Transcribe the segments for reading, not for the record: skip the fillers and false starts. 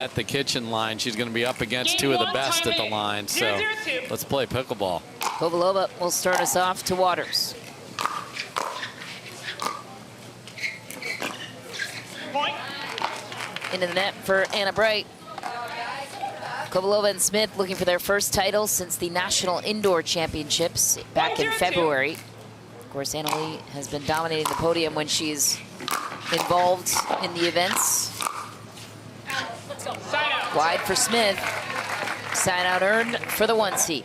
at the kitchen line. She's going to be up against two of the best at the line. So let's play pickleball. Kovalova will start us off to Waters. Point. Into the net for Anna Bright. Kovalova and Smith looking for their first title since the National Indoor Championships back in February. Of course, Anna Leigh has been dominating the podium when she's involved in the events. Wide for Smith. Side out earned for the 1 seed.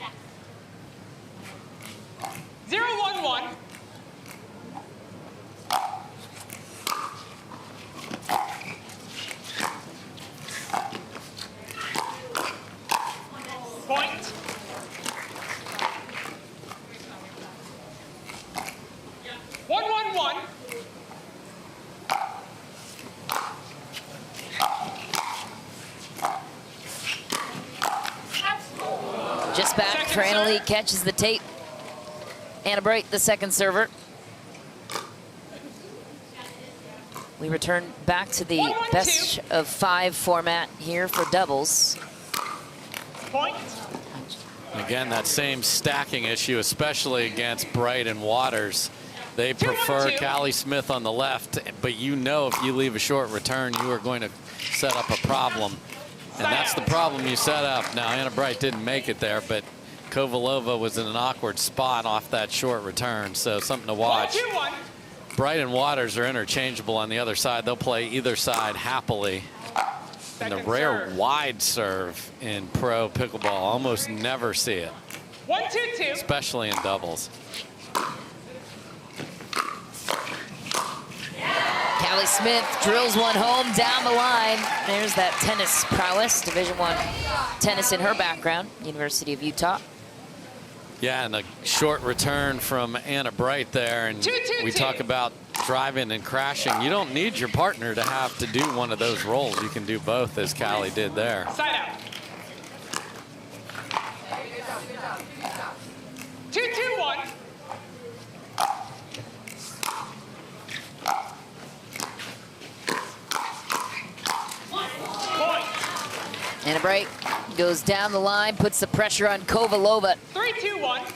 0-1-1. Point. One, 1-1. Just back for Anna Leigh, catches the tape. Anna Bright, the second server. We return back to the 1-1-2. best of 5 format here for doubles. Point. Again, that same stacking issue, especially against Bright and Waters. They prefer 2-1-2. Callie Smith on the left, but you know if you leave a short return, you are going to set up a problem. And that's the problem you set up. Now, Anna Bright didn't make it there, but Kovalova was in an awkward spot off that short return, so something to watch. 1-2-1. Bright and Waters are interchangeable on the other side. They'll play either side happily. And the rare wide serve in pro pickleball, almost never see it, 1-2-2. especially in doubles. Callie Smith drills one home down the line. There's that tennis prowess, Division I tennis in her background, University of Utah. Yeah, and a short return from Anna Bright there. And 2-2-2. we talk about driving and crashing. You don't need your partner to have to do one of those roles. You can do both, as Callie did there. Side out. 2-2-1. Point. Anna Bright goes down the line, puts the pressure on Kovalova. 3-2-1.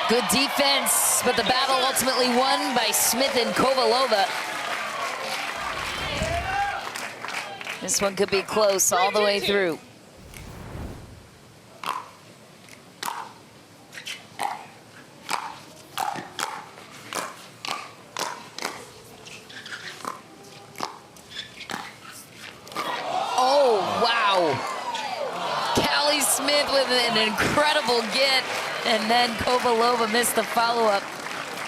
Good defense, but the battle ultimately won by Smith and Kovalova. This one could be close all the way through. Oh, wow. Callie Smith with an incredible get. And then Kovalova missed the follow-up.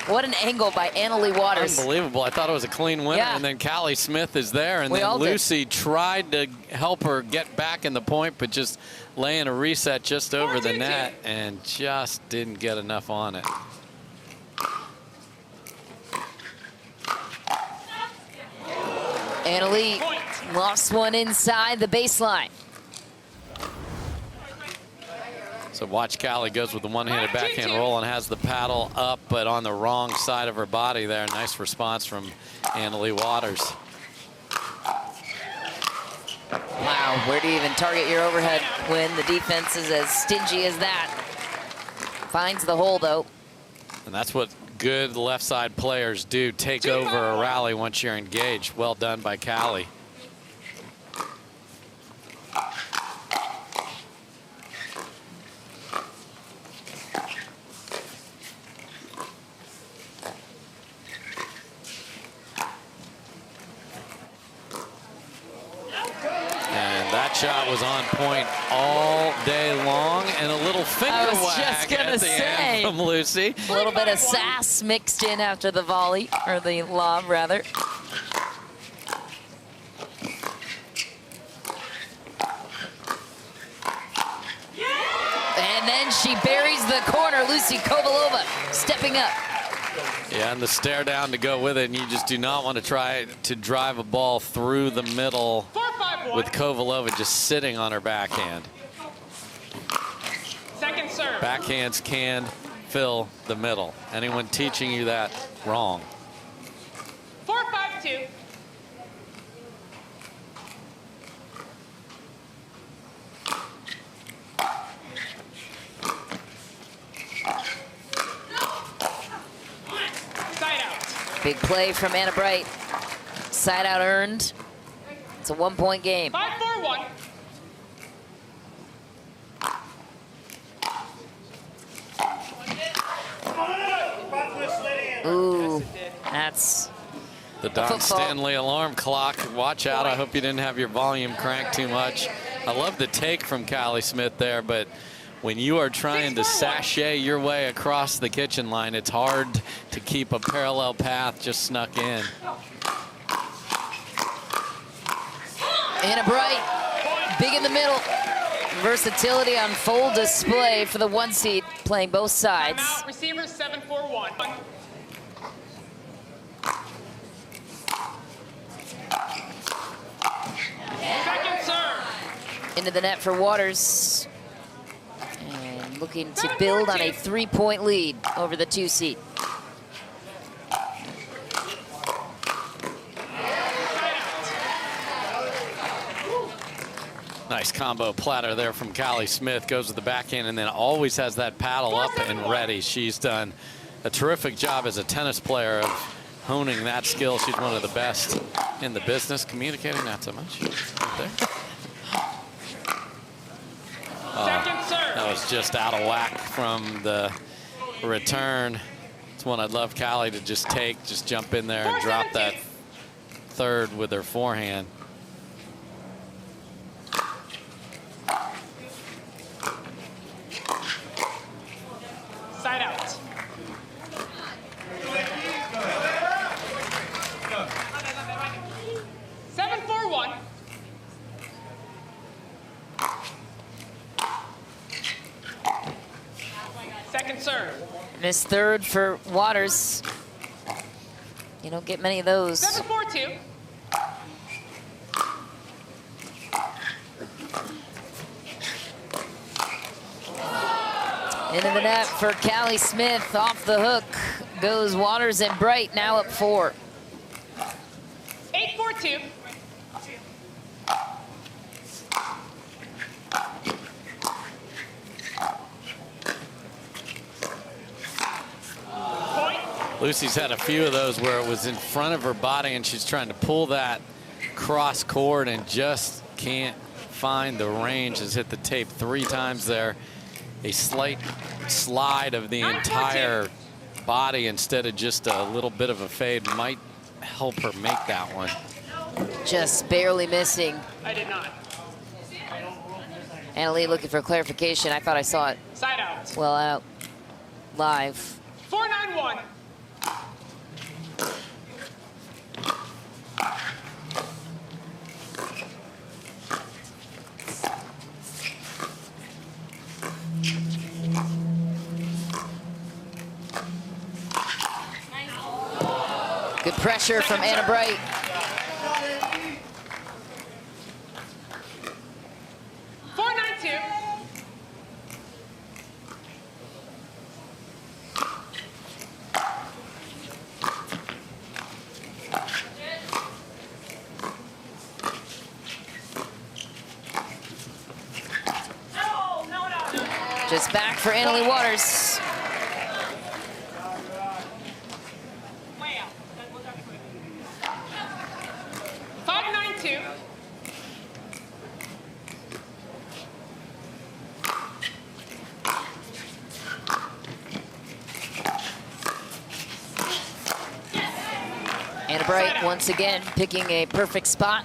What an angle by Anna Leigh Waters. Unbelievable. I thought it was a clean winner. Yeah. And then Callie Smith is there. And We then all did. Lucy tried to help her get back in the point, but just laying a reset just over the 4-2-2. net and just didn't get enough on it. Anna Leigh lost one inside the baseline. So watch Callie goes with the one-handed backhand roll and has the paddle up, but on the wrong side of her body there. Nice response from Anna Leigh Waters. Wow, where do you even target your overhead when the defense is as stingy as that? Finds the hole, though. And that's what good left side players do, take over a rally once you're engaged. Well done by Callie. That shot was on point all day long, and a little finger wag at the end from Lucy. A little bit of sass mixed in after the volley, or the lob, rather. And then she buries the corner. Lucy Kovalova stepping up. Yeah, and the stare down to go with it, and you just do not want to try to drive a ball through the middle with Kovalova just sitting on her backhand. serve. Backhands can fill the middle. Anyone teaching you that, wrong. 4-5-2. Side out. Big play from Anna Bright. Side out earned. It's a 1-point game. 5-4-1. Ooh, that's The Don football. Stanley alarm clock. Watch out. I hope you didn't have your volume cranked too much. I love the take from Callie Smith there, but when you are trying to sashay your way across the kitchen line, it's hard to keep a parallel path just snuck in. Anna Bright, big in the middle. Versatility on full display for the 1 seed, playing both sides. Timeout. Receiver 7-4-1. Second serve. Into the net for Waters. And looking to build on a 3-point lead over the 2 seed. Nice combo platter there from Callie Smith. Goes to the backhand and then always has that paddle up and ready. She's done a terrific job as a tennis player of honing that skill. She's one of the best in the business. Communicating, not so much. Right there. Second serve. That was just out of whack from the return. It's one I'd love Callie to just take, just jump in there and drop that third with her forehand. Side out. Seven, 4-1. Second serve. Miss third for Waters. You don't get many of those. 7-4-2. Into the net for Callie Smith. Off the hook goes Waters, and Bright now up 4. 8-4-2. Point. Lucy's had a few of those where it was in front of her body and she's trying to pull that cross court and just can't find the range. Has hit the tape 3 times there. A slight slide of the entire body instead of just a little bit of a fade might help her make that one. Just barely missing. I did not. Anna Leigh looking for clarification. I thought I saw it Side out. well out live. 4-9-1. Good pressure from Anna Bright. Just back for Anna Leigh Waters. Anna Bright once again picking a perfect spot.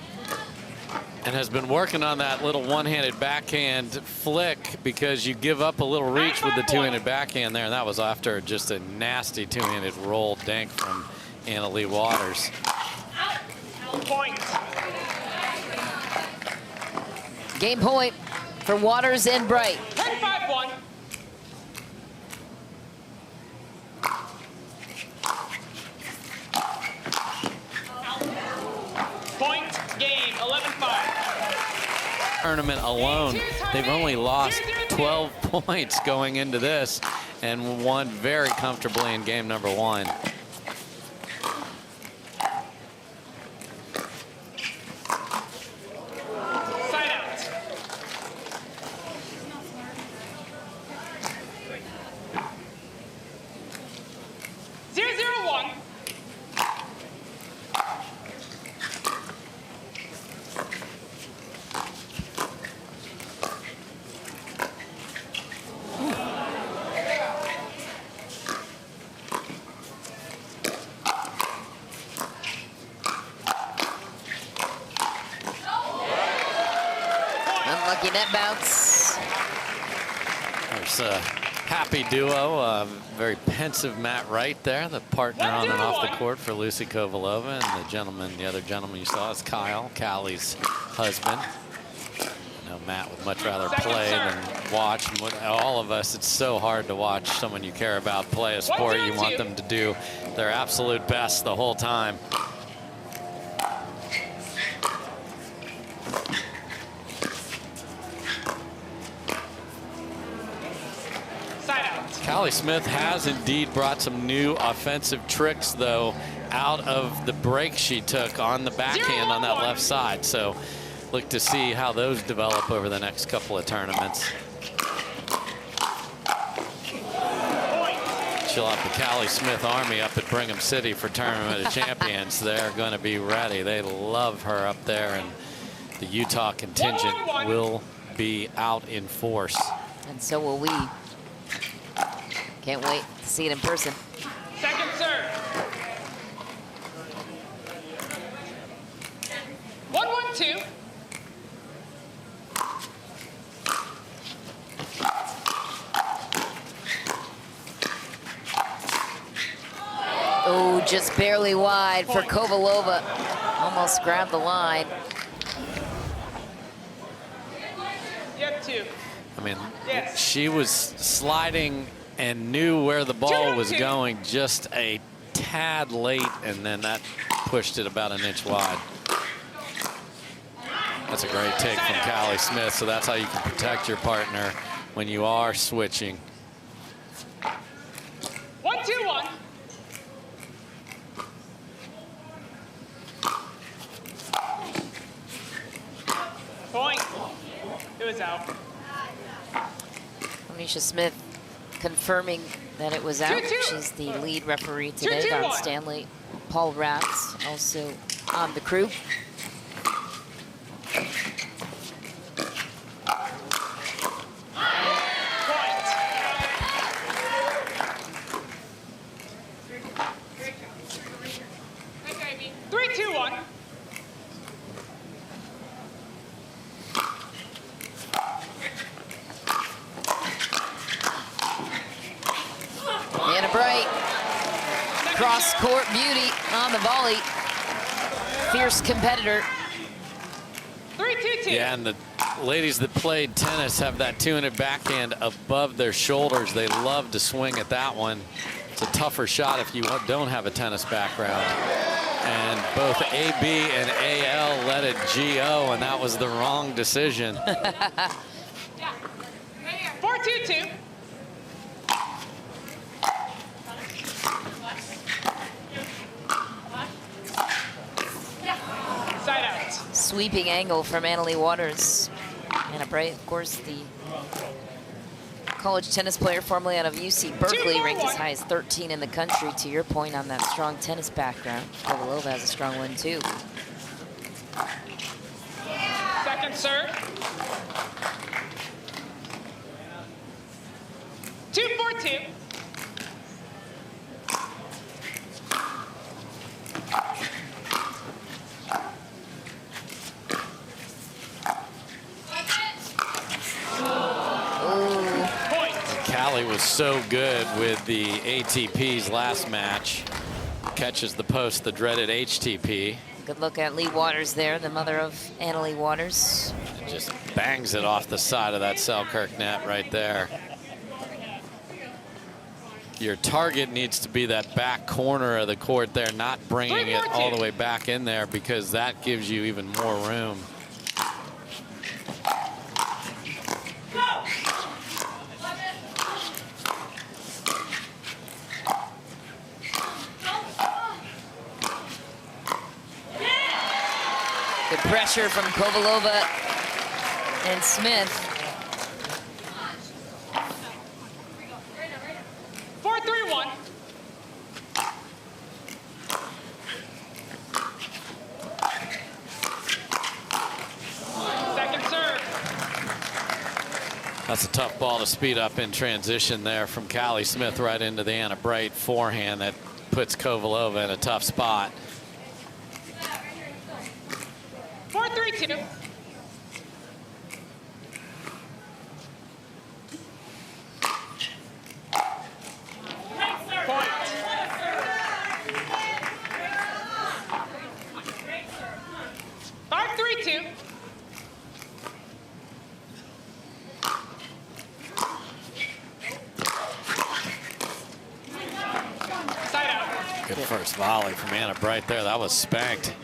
And has been working on that little one-handed backhand flick because you give up a little reach with the two-handed backhand there, and that was after just a nasty two-handed roll dank from Anna Leigh Waters. Point. Game point for Waters and Bright. 10-5-1. Point game, 11-5. Tournament alone, they've only lost 12 points going into this and won very comfortably in game number 1. Side out. 0-0-1. Unlucky net bounce. There's a happy duo, very pensive Matt Wright there, the partner on and off the court for Lucy Kovalova, and the other gentleman you saw is Kyle, Callie's husband. I know Matt would much rather play than watch. And with all of us, it's so hard to watch someone you care about play a sport. You want them to do their absolute best the whole time. Callie Smith has indeed brought some new offensive tricks, though, out of the break she took on the backhand on that left side. So look to see how those develop over the next couple of tournaments. She'll have the Callie Smith Army up at Brigham City for Tournament of Champions. They're going to be ready. They love her up there, and the Utah contingent will be out in force. And so will we. Can't wait to see it in person. Second serve. 1-1-2. Oh, just barely wide for Kovalova. Almost grabbed the line. You have 2. I mean, Yes. she was sliding and knew where the ball was going just a tad late, and then that pushed it about an inch wide. That's a great take from Callie Smith, so that's how you can protect your partner when you are switching. 1-2-1. Point. It was out. Anisha Smith confirming that it was out. 2-2. She's the lead referee today. 2-2-1. Don Stanley, Paul Ratz, also on the crew. Point. 3-2-1. Anna Bright, cross-court beauty on the volley. Fierce competitor. 3-2-2. Yeah, and the ladies that played tennis have that two-handed backhand above their shoulders. They love to swing at that one. It's a tougher shot if you don't have a tennis background. And both AB and AL let it GO, and that was the wrong decision. 4-2-2. Side out. Sweeping angle from Annalie Waters. Anna Bright, of course, the college tennis player formerly out of UC Berkeley, ranked as high as 13 in the country. To your point on that strong tennis background, Kovalova has a strong one too. Second serve. 2-4-2. Point. Callie was so good with the ATPs last match. Catches the post, the dreaded HTP. Good look at Leigh Waters there, the mother of Annalie Waters. And just bangs it off the side of that Selkirk net right there. Your target needs to be that back corner of the court there, not bringing it all the way back in there, because that gives you even more room. pressure from Kovalova and Smith. 4-3-1. Second serve. That's a tough ball to speed up in transition there from Callie Smith right into the Anna Bright forehand that puts Kovalova in a tough spot. 4-3-2. Point. 5-3-2. Side out. Good first volley from Anna Bright there. That was spanked.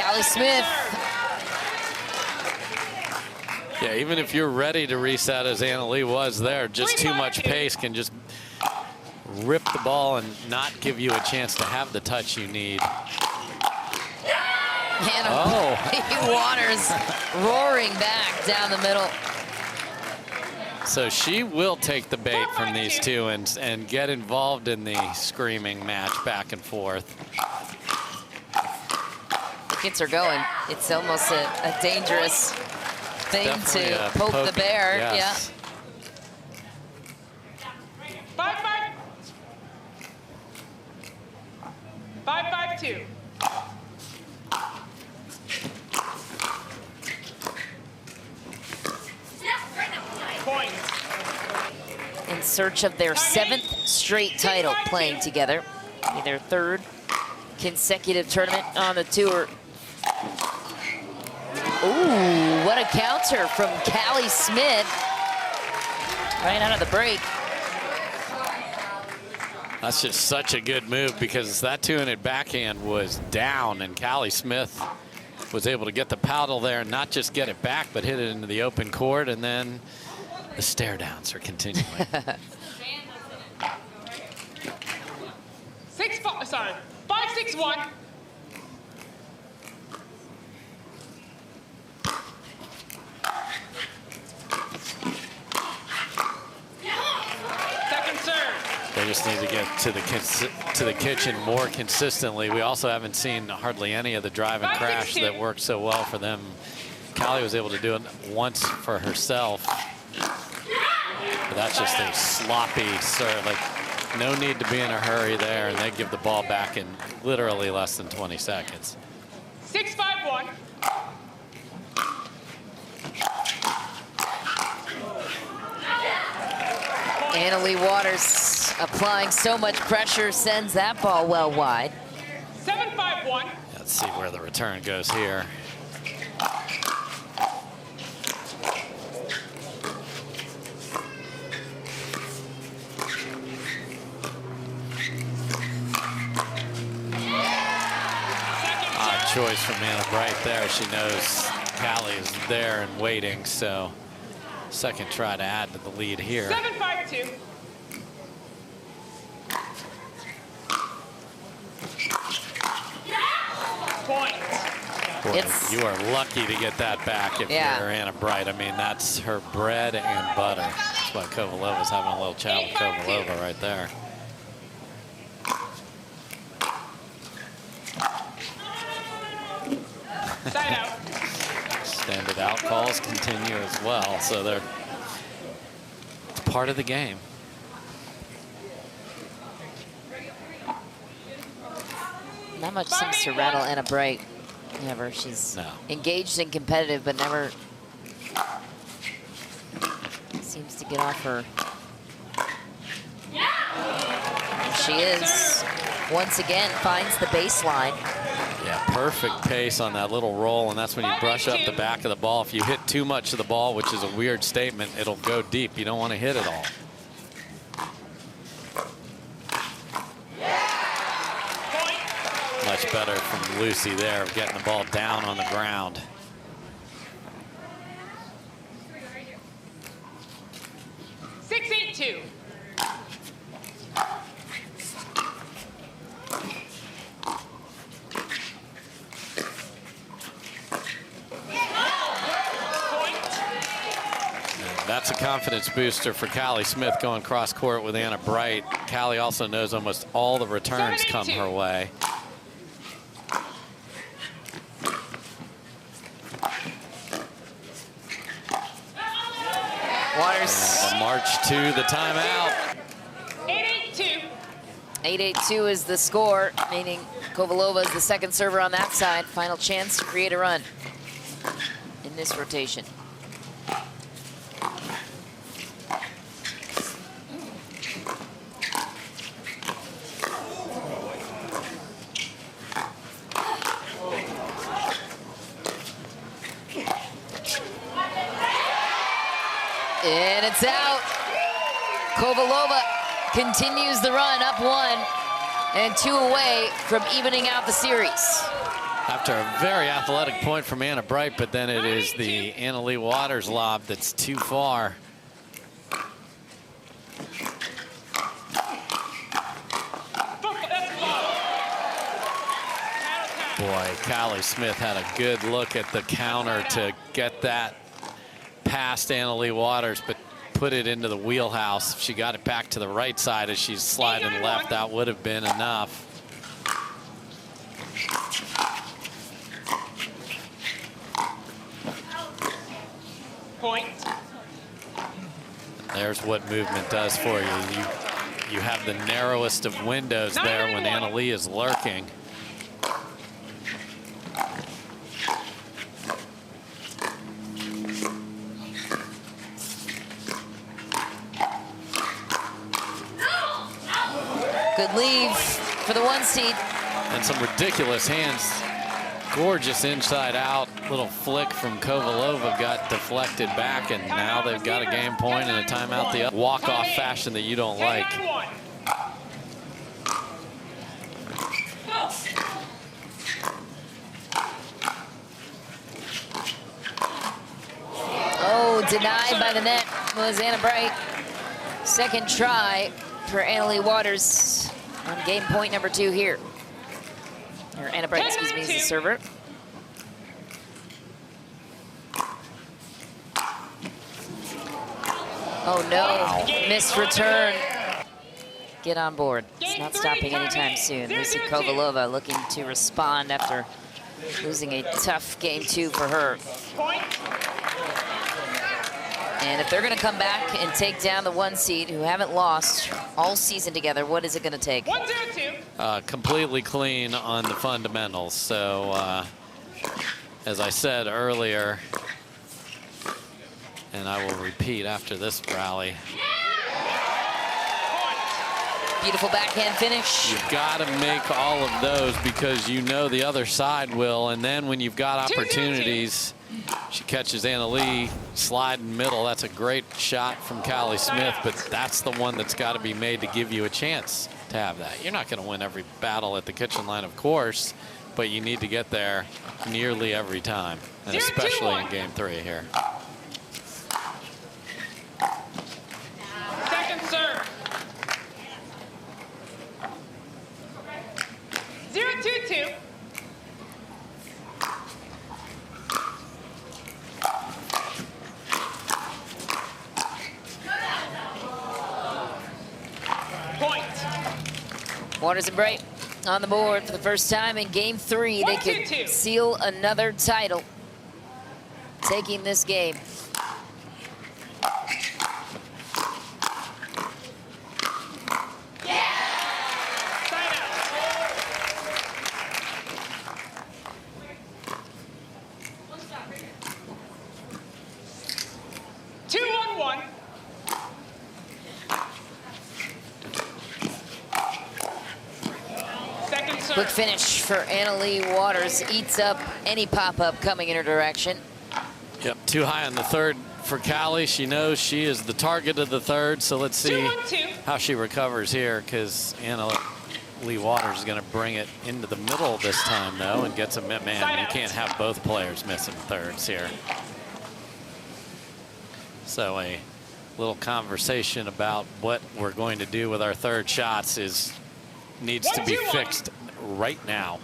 Callie Smith. Yeah, even if you're ready to reset as Anna Leigh was there, just too much pace can just rip the ball and not give you a chance to have the touch you need. Anna Waters roaring back down the middle. So she will take the bait from these two and get involved in the screaming match back and forth. Kids are going. It's almost a dangerous thing Definitely to poke the bear. Yes. Yeah. 5-5. 5-5-2. Point. In search of their 7th straight title playing together. Their 3rd consecutive tournament on the tour. Ooh, what a counter from Callie Smith. Right out of the break. That's just such a good move because that two-handed backhand was down and Callie Smith was able to get the paddle there and not just get it back, but hit it into the open court, and then the stare downs are continuing. 5-6-1. Second serve. They just need to get to the kitchen more consistently. We also haven't seen hardly any of the drive and crash that worked so well for them. Callie was able to do it once for herself. But that's just a sloppy serve. Like, no need to be in a hurry there, and they give the ball back in literally less than 20 seconds. 6-5-1. Anna Leigh Waters applying so much pressure, sends that ball well wide. 7-5-1. Let's see where the return goes here. Odd choice from Anna Bright there. She knows Callie is there and waiting, so second try to add to the lead here. 7-5-2. Point. Boy, you are lucky to get that back if you're Anna Bright. I mean, that's her bread and butter. That's why Kovalova's having a little chat with Kovalova right there. Side out. Standard out calls continue as well, so it's part of the game. Not much seems to rattle Anna Bright. Never. She's engaged and competitive, but never seems to get off her. And she is, once again, finds the baseline. Yeah, perfect pace on that little roll, and that's when you brush up the back of the ball. If you hit too much of the ball, which is a weird statement, it'll go deep. You don't want to hit it all. Much better from Lucy there, getting the ball down on the ground. Six, 8-2. That's a confidence booster for Callie Smith going cross court with Anna Bright. Callie also knows almost all the returns come her way. Waters. And the march to the timeout. 8-8-2. 8-8-2 is the score, meaning Kovalova is the second server on that side. Final chance to create a run in this rotation. And it's out. Kovalova continues the run, up 1 and 2 away from evening out the series. After a very athletic point from Anna Bright, but then it is the Leigh Waters lob that's too far. Boy, Callie Smith had a good look at the counter to get that past Leigh Waters, but put it into the wheelhouse. If she got it back to the right side as she's sliding left, that would have been enough. Point. There's what movement does for you. You have the narrowest of windows there when Leigh is lurking. Good leave for the 1 seed. And some ridiculous hands. Gorgeous inside out. Little flick from Kovalova got deflected back, and now they've got a game point and a timeout. The walk-off fashion that you don't like. Oh, denied by the net was Anna Bright. Second try for Leigh Waters on game point number 2 here. Or Anna Bright, excuse me, is the server. Oh no, missed return. Get on board. It's not stopping anytime soon. Lucy Kovalova looking to respond after losing a tough game 2 for her. And if they're going to come back and take down the 1 seed who haven't lost all season together, what is it going to take? 1-0-2. Completely clean on the fundamentals. So, as I said earlier, and I will repeat after this rally, beautiful backhand finish. you've got to make all of those because you know the other side will. And then when you've got opportunities, she catches Leigh, slide in middle. That's a great shot from Callie Smith, but that's the one that's got to be made to give you a chance to have that. You're not going to win every battle at the kitchen line, of course, but you need to get there nearly every time, and especially in game 3 here. Second serve. 0-2-2. Point. Waters and Bright on the board for the first time in game 3. They could seal another title, taking this game. Quick finish for Leigh Waters. Eats up any pop-up coming in her direction. Yep, too high on the third for Callie. She knows she is the target of the third, so let's see how she recovers here, because Leigh Waters is going to bring it into the middle this time, though, and gets a man. You can't have both players missing thirds here. So a little conversation about what we're going to do with our third shots needs to be fixed right now.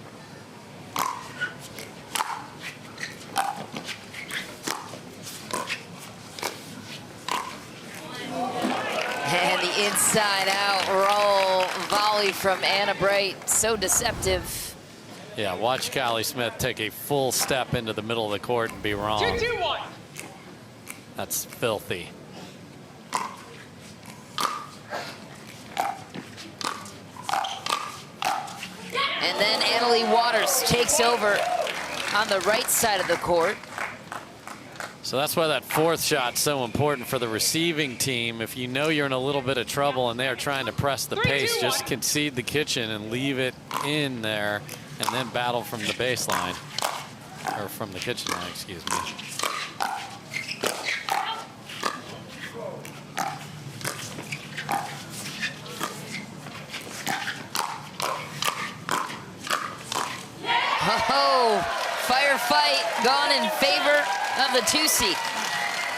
And the inside-out roll volley from Anna Bright, so deceptive. Yeah, watch Callie Smith take a full step into the middle of the court and be wrong. 2-2-1. That's filthy. And then Anna Waters takes over on the right side of the court. So that's why that fourth shot's so important for the receiving team. If you know you're in a little bit of trouble and they're trying to press the pace, just concede the kitchen and leave it in there and then battle from the baseline. Or from the kitchen line, excuse me. Oh, firefight gone in favor of the 2 seed.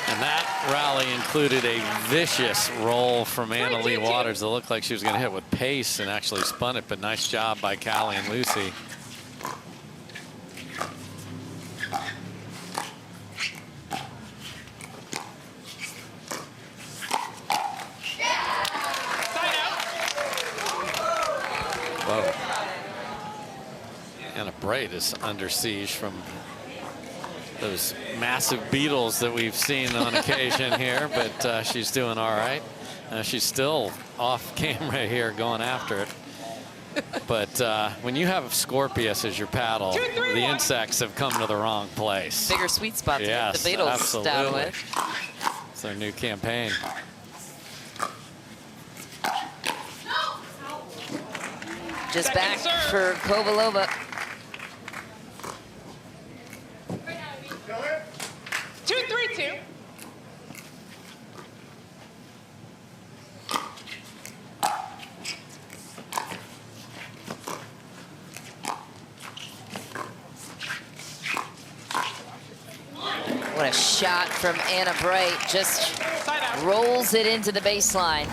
And that rally included a vicious roll from Anna Leigh Waters. It looked like she was going to hit with pace and actually spun it, but nice job by Callie and Lucy. Whoa. Anna Bright is under siege from those massive beetles that we've seen on occasion here, but she's doing all right. She's still off camera here going after it. But when you have Scorpius as your paddle, the insects have come to the wrong place. Bigger sweet spot to get the beetles absolutely. down with. It's their new campaign. Just back for Kovalova. 2-3-2. What a shot from Anna Bright. Just rolls it into the baseline.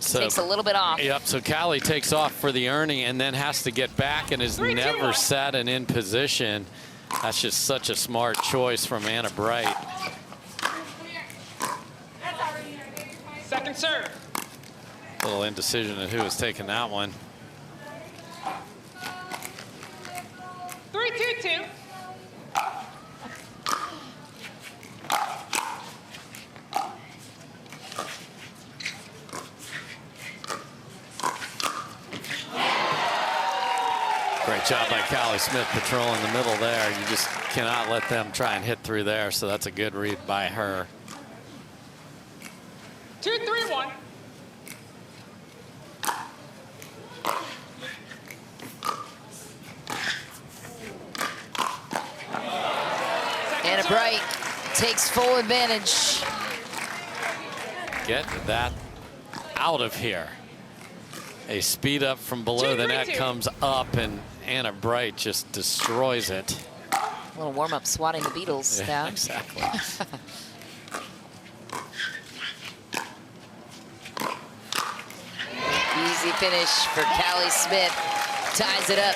So, takes a little bit off. Yep, so Callie takes off for the earning and then has to get back and is never set and in position. That's just such a smart choice from Anna Bright. Second serve. A little indecision at who was taking that one. 3-2-2. Great job by Callie Smith patrolling the middle there. You just cannot let them try and hit through there, so that's a good read by her. 2-3-1. Anna Bright takes full advantage. Get that out of here. A speed up from below the net comes up, and Anna Bright just destroys it. A little warm-up swatting the beetles down. Exactly. Easy finish for Callie Smith. Ties it up.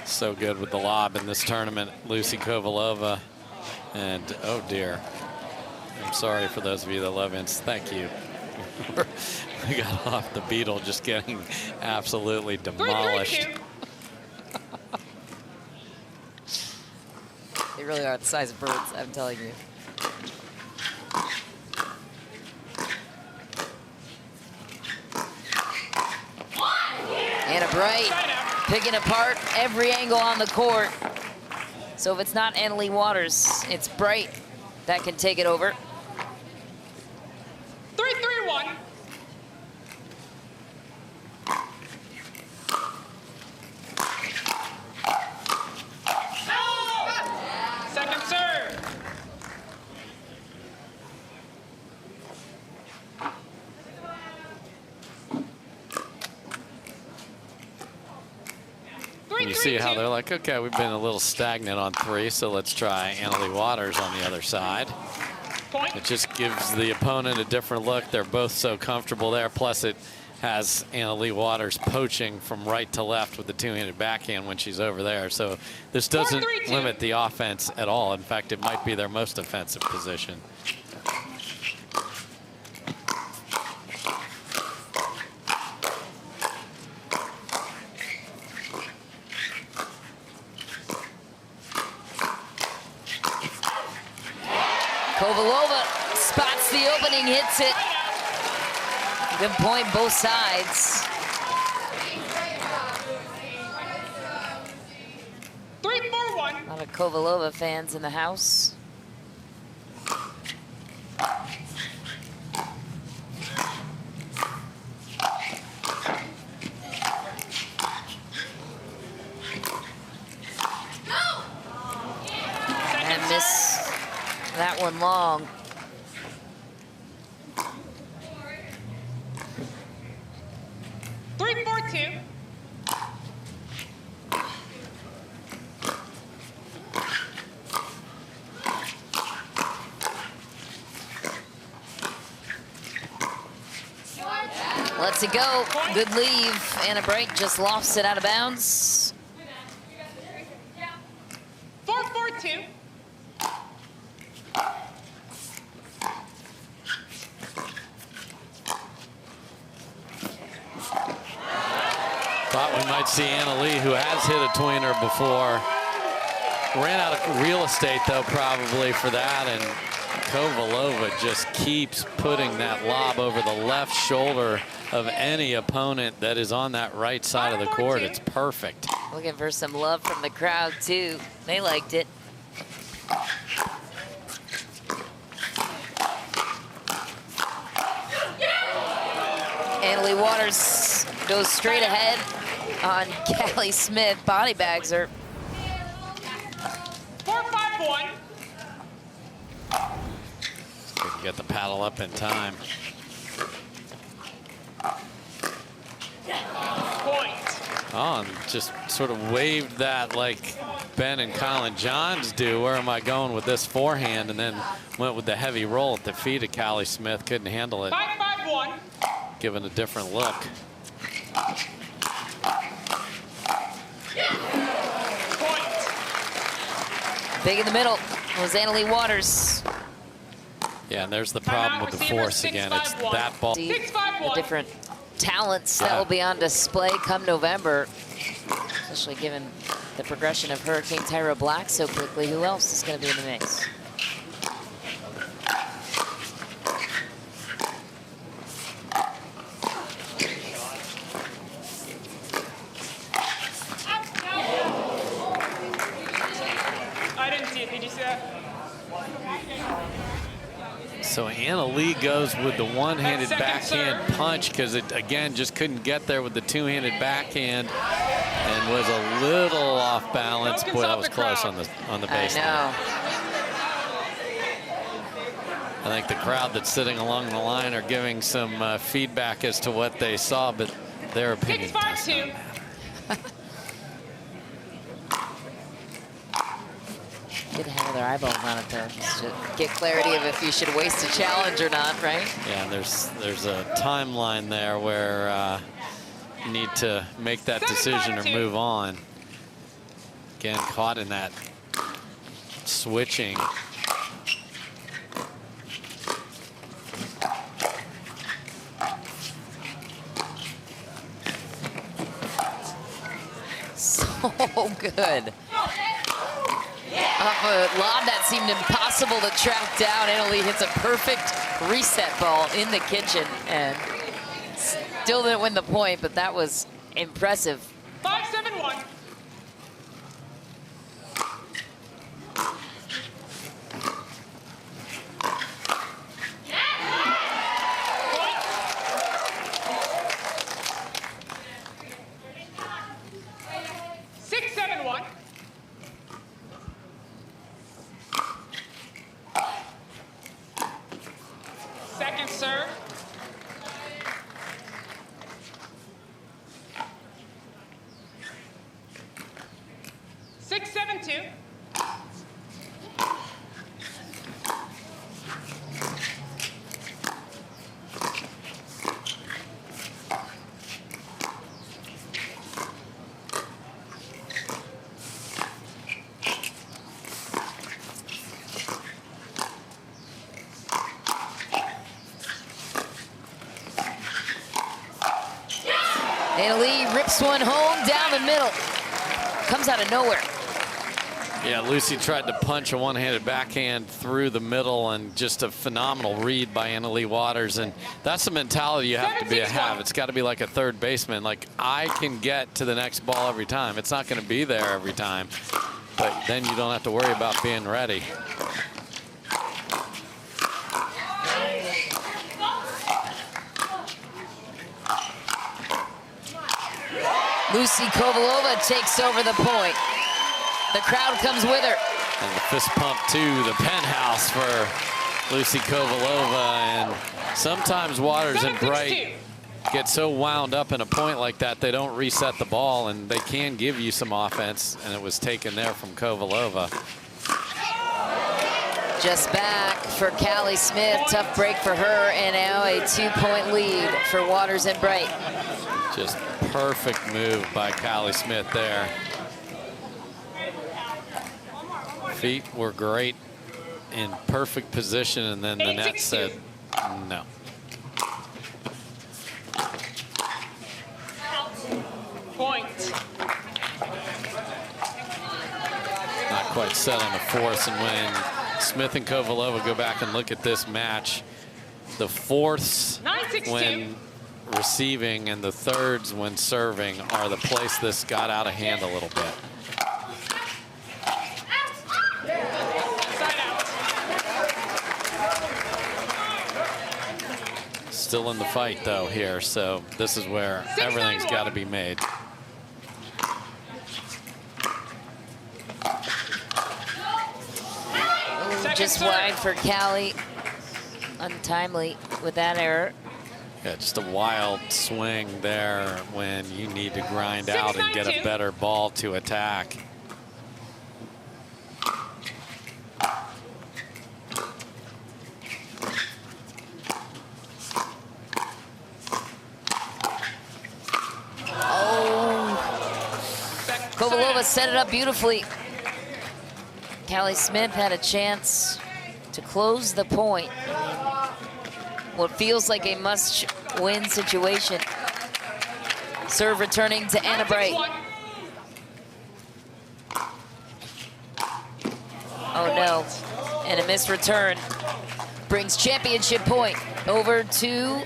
So good with the lob in this tournament, Lucy Kovalova. And oh dear, I'm sorry for those of you that love Ince. Thank you. We got off the beetle just getting absolutely demolished. They really are the size of birds, I'm telling you. Anna Bright picking apart every angle on the court. So if it's not Anna Leigh Waters, it's Bright that can take it over. 3-3-1. Second serve. You see how they're like, okay, we've been a little stagnant on 3, so let's try Leigh Waters on the other side. Point. It just gives the opponent a different look. They're both so comfortable there. Plus, it has Leigh Waters poaching from right to left with the two-handed backhand when she's over there. So this doesn't 4-3-2. limit the offense at all. In fact, it might be their most offensive position. Kovalova spots the opening, hits it. Good point, both sides. 3-4-1. A lot of Kovalova fans in the house. And miss that one long. Three, 4-2. Lets it go. Good leave. Anna Bright just lofts it out of bounds. 4-4-2. Thought we might see Leigh, who has hit a tweener before. Ran out of real estate, though, probably for that. And Kovalova just keeps putting that lob over the left shoulder of any opponent that is on that right side of the court. It's perfect. Looking for some love from the crowd, too. They liked it. Leigh Waters goes straight ahead on Callie Smith. Body bags her. 4-5-1. Couldn't get the paddle up in time. Point. Oh, and just sort of waved that like Ben and Colin Johns do. Where am I going with this forehand? And then went with the heavy roll at the feet of Callie Smith. Couldn't handle it. 5-5-1. Given a different look. Point. Big in the middle was Leigh Waters. Yeah, and there's the problem with the force again. It's that ball. The 6-5-1. different talents that will be on display come November, especially given the progression of Hurricane Tyra Black so quickly. Who else is going to be in the mix? I didn't see it. Did you see that? So Leigh goes with the one-handed Second backhand serve. punch because it, again, just couldn't get there with the two-handed backhand and was a little off balance. Boy, that was close on the baseline. I I think the crowd that's sitting along the line are giving some feedback as to what they saw, but their opinion does not 6-5-2. matter. Good to have their eyeballs on it, though, just to get clarity of if you should waste a challenge or not, right? Yeah, there's a timeline there where you need to make that decision or 7-5-2. move on. Again, caught in that switching. So good. Off a lob that seemed impossible to track down, Leigh hits a perfect reset ball in the kitchen and still didn't win the point, but that was impressive. 5-7-1. Second serve. And Leigh rips one home down the middle. Comes out of nowhere. Yeah, Lucy tried to punch a one-handed backhand through the middle, and just a phenomenal read by Leigh Waters. And that's the mentality you have to have. It's got to be like a third baseman. Like, I can get to the next ball every time. It's not going to be there every time, but then you don't have to worry about being ready. Lucy Kovalova takes over the point. The crowd comes with her. And the fist pump to the penthouse for Lucy Kovalova. And sometimes Waters and Bright get so wound up in a point like that, they don't reset the ball, and they can give you some offense, and it was taken there from Kovalova. Just back for Callie Smith. Tough break for her, and now a 2-point lead for Waters and Bright. Just perfect move by Callie Smith there. Feet were great, in perfect position, and then the net said no. Point. Not quite set on the fourth, and when Smith and Kovalova go back and look at this match, the fourths when receiving and the thirds when serving are the place this got out of hand a little bit. Still in the fight though here, so this is where everything's got to be made. Just wide for Callie. Untimely with that error. Yeah, just a wild swing there when you need to grind out and get a better ball to attack. Kovalova set it up beautifully. Callie Smith had a chance to close the point. What feels like a must-win situation. Serve returning to Anna Bright. Oh no, and a missed return. Brings championship point over to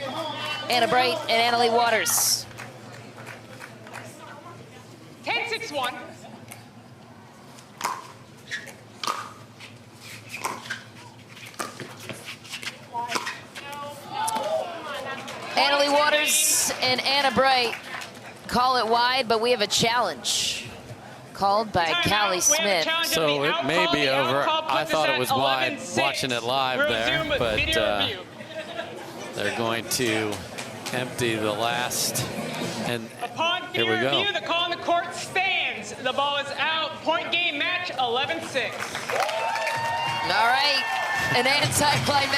Anna Bright and Leigh Waters. 10-6-1. Leigh Waters and Anna Bright call it wide, but we have a challenge called by Callie Smith. So it may be over. I thought it was wide watching it live there, but they're going to empty the last. And here we go. The call on the court stands. The ball is out. Point game match 11-6. All right, an anti-climatic.